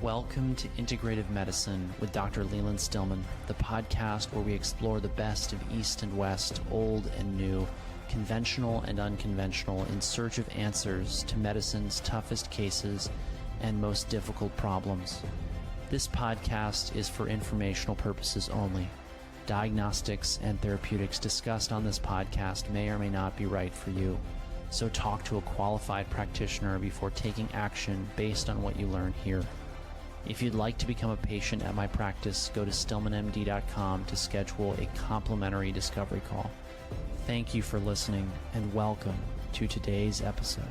Welcome to Integrative Medicine with Dr. Leland Stillman, the podcast where we explore the best of East and West, old and new, conventional and unconventional, in search of answers to medicine's toughest cases and most difficult problems. This podcast is for informational purposes only. Diagnostics and therapeutics discussed on this podcast may or may not be right for you. So talk to a qualified practitioner before taking action based on what you learn here. If you'd like to become a patient at my practice, go to stillmanmd.com to schedule a complimentary discovery call. Thank you for listening and welcome to today's episode.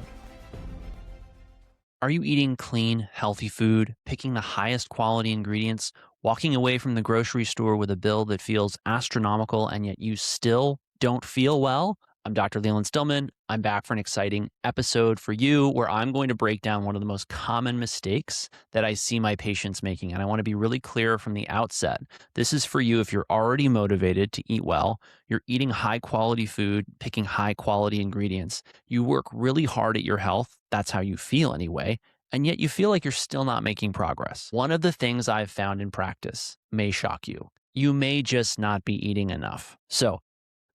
Are you eating clean, healthy food, picking the highest quality ingredients, walking away from the grocery store with a bill that feels astronomical and yet you still don't feel well? I'm Dr. Leland Stillman. I'm back for an exciting episode for you where I'm going to break down one of the most common mistakes that I see my patients making. And I want to be really clear from the outset. This is for you if you're already motivated to eat well, you're eating high quality food, picking high quality ingredients. You work really hard at your health. That's how you feel anyway. And yet you feel like you're still not making progress. One of the things I've found in practice may shock you. You may just not be eating enough. So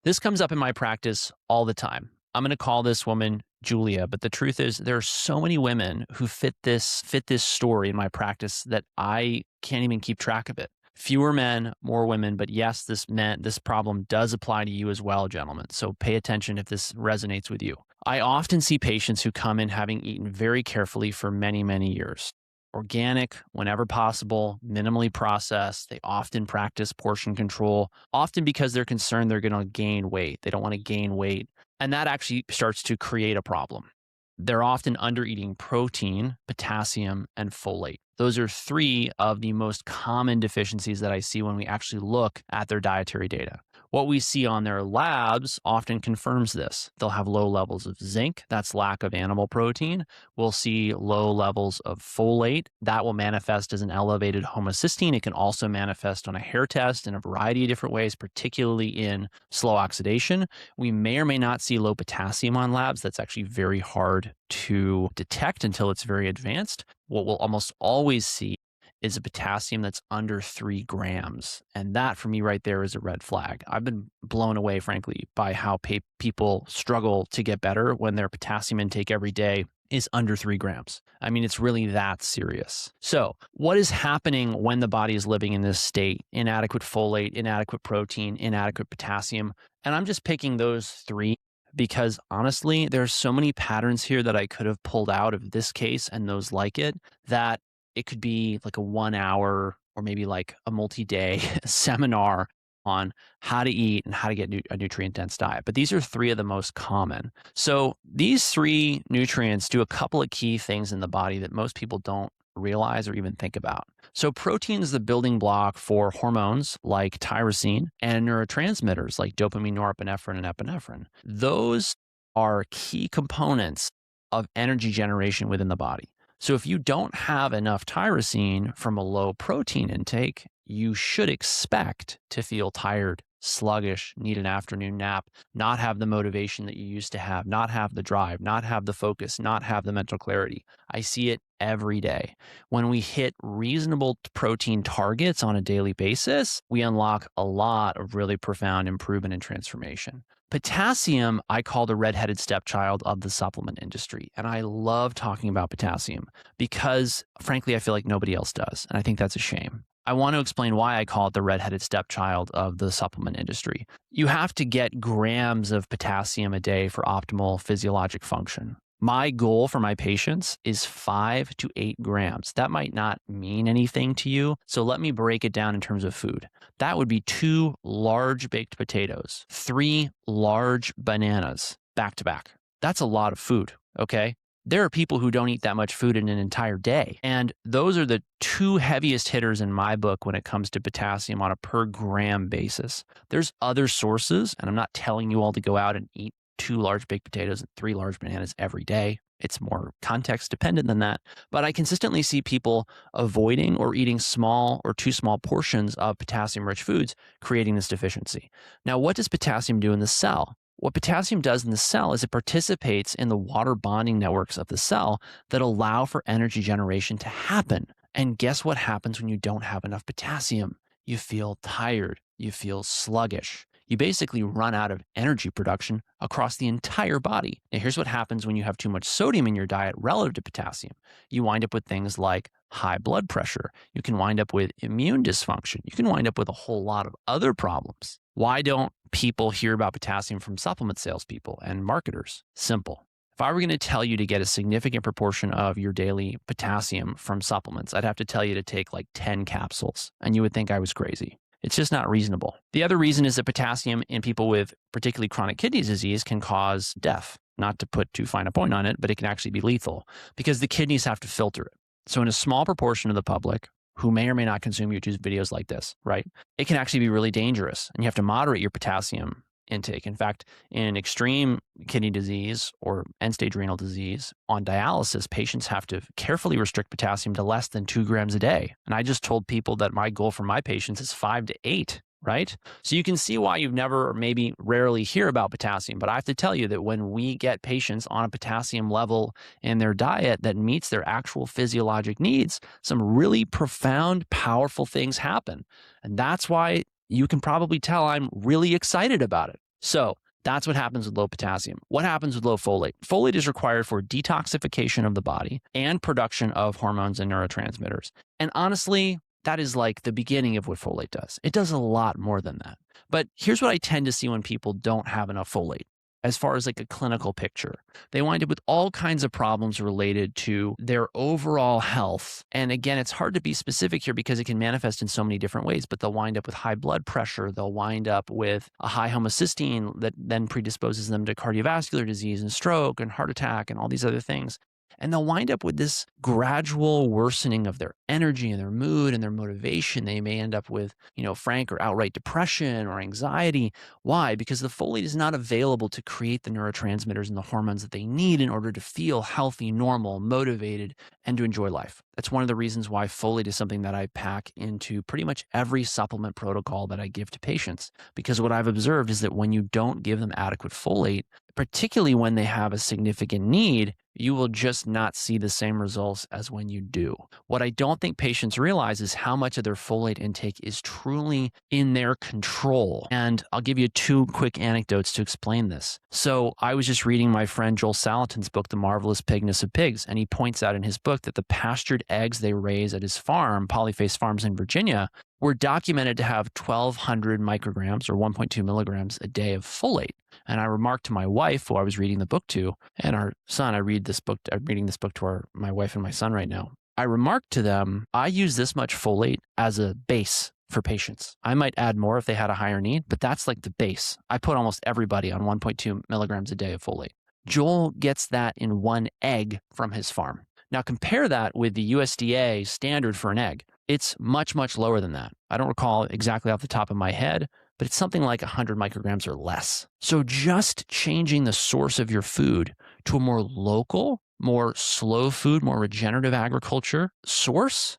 this comes up in my practice all the time. I'm going to call this woman Julia, but the truth is there are so many women who fit this story in my practice that I can't even keep track of it. Fewer men, more women, but yes, this problem does apply to you as well, gentlemen. So pay attention if this resonates with you. I often see patients who come in having eaten very carefully for many, many years. Organic, whenever possible, minimally processed. They often practice portion control, often because they're concerned they're going to gain weight. They don't want to gain weight. And that actually starts to create a problem. They're often under-eating protein, potassium, and folate. Those are three of the most common deficiencies that I see when we actually look at their dietary data. What we see on their labs often confirms this. They'll have low levels of zinc, that's lack of animal protein. We'll see low levels of folate. That will manifest as an elevated homocysteine. It can also manifest on a hair test in a variety of different ways, particularly in slow oxidation. We may or may not see low potassium on labs. That's actually very hard to detect until it's very advanced. What we'll almost always see is a potassium that's under 3 grams. And that for me right there is a red flag. I've been blown away, frankly, by how people struggle to get better when their potassium intake every day is under 3 grams. I mean, it's really that serious. So what is happening when the body is living in this state? Inadequate folate, inadequate protein, inadequate potassium. And I'm just picking those 3 because honestly, there's so many patterns here that I could have pulled out of this case and those like it, that it could be like a 1 hour or maybe like a multi-day seminar on how to eat and how to get a nutrient-dense diet. But these are 3 of the most common. So these 3 nutrients do a couple of key things in the body that most people don't realize or even think about. So protein is the building block for hormones like tyrosine and neurotransmitters like dopamine, norepinephrine, and epinephrine. Those are key components of energy generation within the body. So if you don't have enough tyrosine from a low protein intake, you should expect to feel tired, sluggish, need an afternoon nap, not have the motivation that you used to have, not have the drive, not have the focus, not have the mental clarity. I see it every day. When we hit reasonable protein targets on a daily basis, we unlock a lot of really profound improvement and transformation. Potassium, I call the redheaded stepchild of the supplement industry. And I love talking about potassium because, frankly, I feel like nobody else does. And I think that's a shame. I want to explain why I call it the redheaded stepchild of the supplement industry. You have to get grams of potassium a day for optimal physiologic function. My goal for my patients is 5 to 8 grams. That might not mean anything to you. So let me break it down in terms of food. That would be 2 large baked potatoes, 3 large bananas back to back. That's a lot of food, okay? There are people who don't eat that much food in an entire day. And those are the 2 heaviest hitters in my book when it comes to potassium on a per gram basis. There's other sources, and I'm not telling you all to go out and eat 2 large baked potatoes and 3 large bananas every day. It's more context dependent than that. But I consistently see people avoiding or eating small or too small portions of potassium-rich foods, creating this deficiency. Now, what does potassium do in the cell? What potassium does in the cell is it participates in the water bonding networks of the cell that allow for energy generation to happen. And guess what happens when you don't have enough potassium? You feel tired. You feel sluggish. You basically run out of energy production across the entire body. Now, here's what happens when you have too much sodium in your diet relative to potassium. You wind up with things like high blood pressure. You can wind up with immune dysfunction. You can wind up with a whole lot of other problems. Why don't people hear about potassium from supplement salespeople and marketers? Simple. If I were going to tell you to get a significant proportion of your daily potassium from supplements, I'd have to tell you to take like 10 capsules, and you would think I was crazy. It's just not reasonable. The other reason is that potassium in people with particularly chronic kidney disease can cause death. Not to put too fine a point on it, but it can actually be lethal because the kidneys have to filter it. So in a small proportion of the public who may or may not consume YouTube videos like this, right, it can actually be really dangerous, and you have to moderate your potassium intake. In fact, in extreme kidney disease or end-stage renal disease, on dialysis, patients have to carefully restrict potassium to less than 2 grams a day. And I just told people that my goal for my patients is 5 to 8, right? So you can see why you've never or maybe rarely hear about potassium. But I have to tell you that when we get patients on a potassium level in their diet that meets their actual physiologic needs, some really profound, powerful things happen. And that's why you can probably tell I'm really excited about it. So that's what happens with low potassium. What happens with low folate? Folate is required for detoxification of the body and production of hormones and neurotransmitters. And honestly, that is like the beginning of what folate does. It does a lot more than that. But here's what I tend to see when people don't have enough folate. As far as like a clinical picture, they wind up with all kinds of problems related to their overall health. And again, it's hard to be specific here because it can manifest in so many different ways, but they'll wind up with high blood pressure. They'll wind up with a high homocysteine that then predisposes them to cardiovascular disease and stroke and heart attack and all these other things. And they'll wind up with this gradual worsening of their energy and their mood and their motivation. They may end up with, frank or outright depression or anxiety. Why? Because the folate is not available to create the neurotransmitters and the hormones that they need in order to feel healthy, normal, motivated, and to enjoy life. That's one of the reasons why folate is something that I pack into pretty much every supplement protocol that I give to patients. Because what I've observed is that when you don't give them adequate folate, particularly when they have a significant need, you will just not see the same results as when you do. What I don't think patients realize is how much of their folate intake is truly in their control. And I'll give you 2 quick anecdotes to explain this. So I was just reading my friend Joel Salatin's book, The Marvelous Pigness of Pigs, and he points out in his book that the pastured eggs they raise at his farm, Polyface Farms in Virginia, were documented to have 1,200 micrograms or 1.2 milligrams a day of folate. And I remarked to my wife, who I was reading the book to, and our son, I'm reading this book to my wife and my son right now. I remarked to them, I use this much folate as a base for patients. I might add more if they had a higher need, but that's like the base. I put almost everybody on 1.2 milligrams a day of folate. Joel gets that in 1 egg from his farm. Now compare that with the USDA standard for an egg. It's much, much lower than that. I don't recall exactly off the top of my head, but it's something like 100 micrograms or less. So just changing the source of your food to a more local, more slow food, more regenerative agriculture source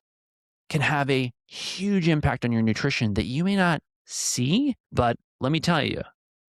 can have a huge impact on your nutrition that you may not see, but let me tell you,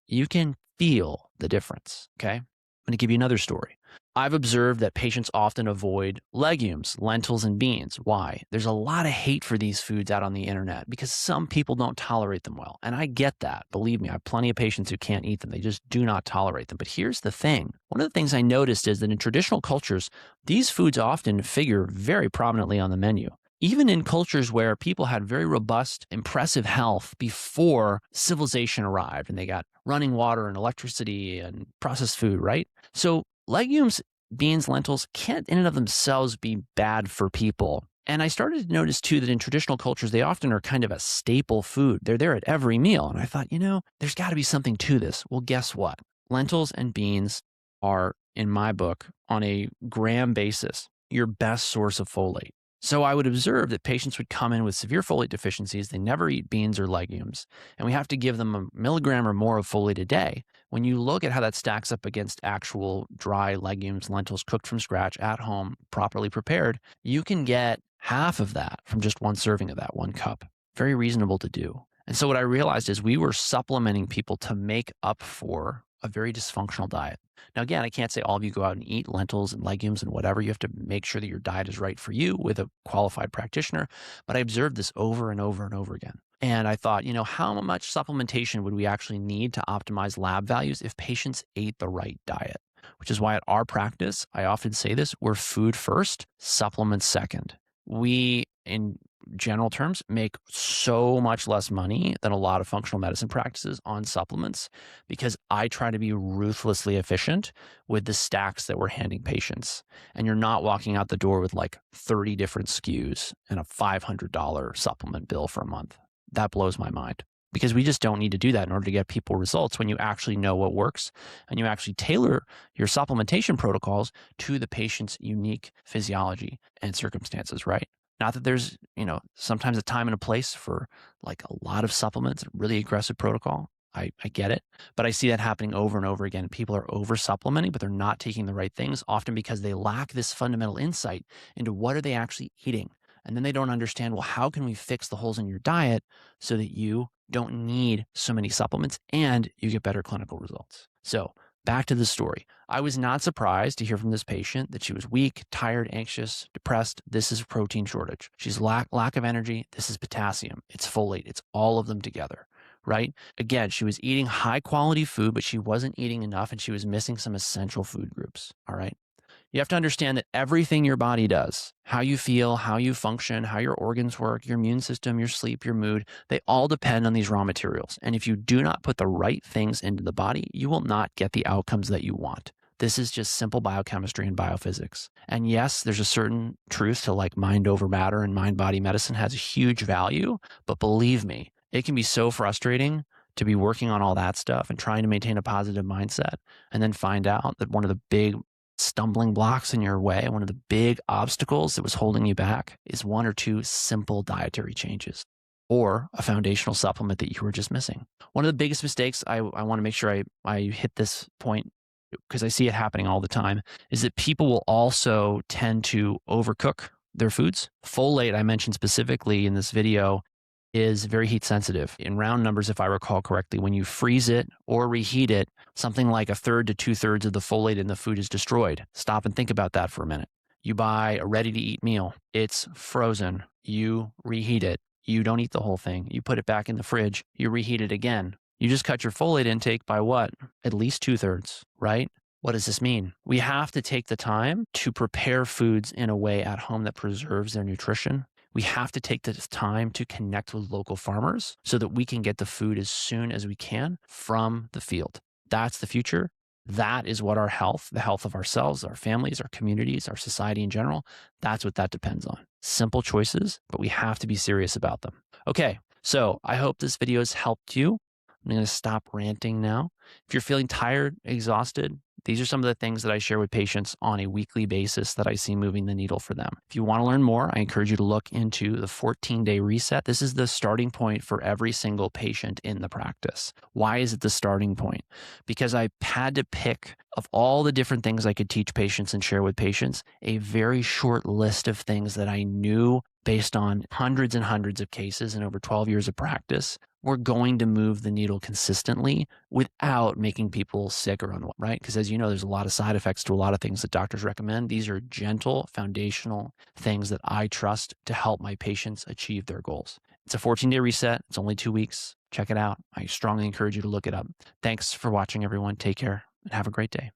you can feel the difference, okay? I'm going to give you another story. I've observed that patients often avoid legumes, lentils, and beans. Why? There's a lot of hate for these foods out on the internet because some people don't tolerate them well. And I get that. Believe me, I have plenty of patients who can't eat them. They just do not tolerate them. But here's the thing. One of the things I noticed is that in traditional cultures, these foods often figure very prominently on the menu. Even in cultures where people had very robust, impressive health before civilization arrived and they got running water and electricity and processed food, right? So legumes, beans, lentils can't in and of themselves be bad for people. And I started to notice too that in traditional cultures, they often are kind of a staple food. They're there at every meal. And I thought, there's got to be something to this. Well, guess what? Lentils and beans are, in my book, on a gram basis, your best source of folate. So I would observe that patients would come in with severe folate deficiencies. They never eat beans or legumes, and we have to give them 1 milligram or more of folate a day. When you look at how that stacks up against actual dry legumes, lentils cooked from scratch at home, properly prepared, you can get half of that from just 1 serving of that 1 cup. Very reasonable to do. And so what I realized is we were supplementing people to make up for a very dysfunctional diet. Now, again, I can't say all of you go out and eat lentils and legumes and whatever. You have to make sure that your diet is right for you with a qualified practitioner. But I observed this over and over and over again. And I thought, how much supplementation would we actually need to optimize lab values if patients ate the right diet? Which is why at our practice, I often say this, we're food first, supplements second. We, in general terms, make so much less money than a lot of functional medicine practices on supplements because I try to be ruthlessly efficient with the stacks that we're handing patients. And you're not walking out the door with like 30 different SKUs and a $500 supplement bill for a month. That blows my mind because we just don't need to do that in order to get people results when you actually know what works and you actually tailor your supplementation protocols to the patient's unique physiology and circumstances, right? Not that there's, sometimes a time and a place for like a lot of supplements, really aggressive protocol. I get it, but I see that happening over and over again. People are over supplementing, but they're not taking the right things, often because they lack this fundamental insight into what are they actually eating. And then they don't understand, well, how can we fix the holes in your diet so that you don't need so many supplements and you get better clinical results? So back to the story. I was not surprised to hear from this patient that she was weak, tired, anxious, depressed. This is protein shortage. She's lack of energy. This is potassium. It's folate. It's all of them together, right? Again, she was eating high quality food, but she wasn't eating enough and she was missing some essential food groups. All right. You have to understand that everything your body does, how you feel, how you function, how your organs work, your immune system, your sleep, your mood, they all depend on these raw materials. And if you do not put the right things into the body, you will not get the outcomes that you want. This is just simple biochemistry and biophysics. And yes, there's a certain truth to like mind over matter, and mind body medicine has a huge value. But believe me, it can be so frustrating to be working on all that stuff and trying to maintain a positive mindset and then find out that one of the big stumbling blocks in your way, one of the big obstacles that was holding you back is one or two simple dietary changes or a foundational supplement that you were just missing. One of the biggest mistakes, I want to make sure I hit this point because I see it happening all the time, is that people will also tend to overcook their foods. Folate, I mentioned specifically in this video, is very heat sensitive. In round numbers, if I recall correctly, when you freeze it or reheat it, something like a third to 2/3 of the folate in the food is destroyed. Stop and think about that for a minute. You buy a ready to eat meal, it's frozen, you reheat it, you don't eat the whole thing, you put it back in the fridge, you reheat it again. You just cut your folate intake by what? At least 2/3, right? What does this mean? We have to take the time to prepare foods in a way at home that preserves their nutrition. We have to take the time to connect with local farmers so that we can get the food as soon as we can from the field. That's the future. That is what our health, the health of ourselves, our families, our communities, our society in general, that's what that depends on. Simple choices, but we have to be serious about them. Okay, so I hope this video has helped you. I'm going to stop ranting now. If you're feeling tired, exhausted, these are some of the things that I share with patients on a weekly basis that I see moving the needle for them. If you want to learn more, I encourage you to look into the 14-day reset. This is the starting point for every single patient in the practice. Why is it the starting point? Because I had to pick, of all the different things I could teach patients and share with patients, a very short list of things that I knew based on hundreds and hundreds of cases and over 12 years of practice, we're going to move the needle consistently without making people sick or unwell, right? Because as you know, there's a lot of side effects to a lot of things that doctors recommend. These are gentle, foundational things that I trust to help my patients achieve their goals. It's a 14-day reset. It's only 2 weeks. Check it out. I strongly encourage you to look it up. Thanks for watching, everyone. Take care and have a great day.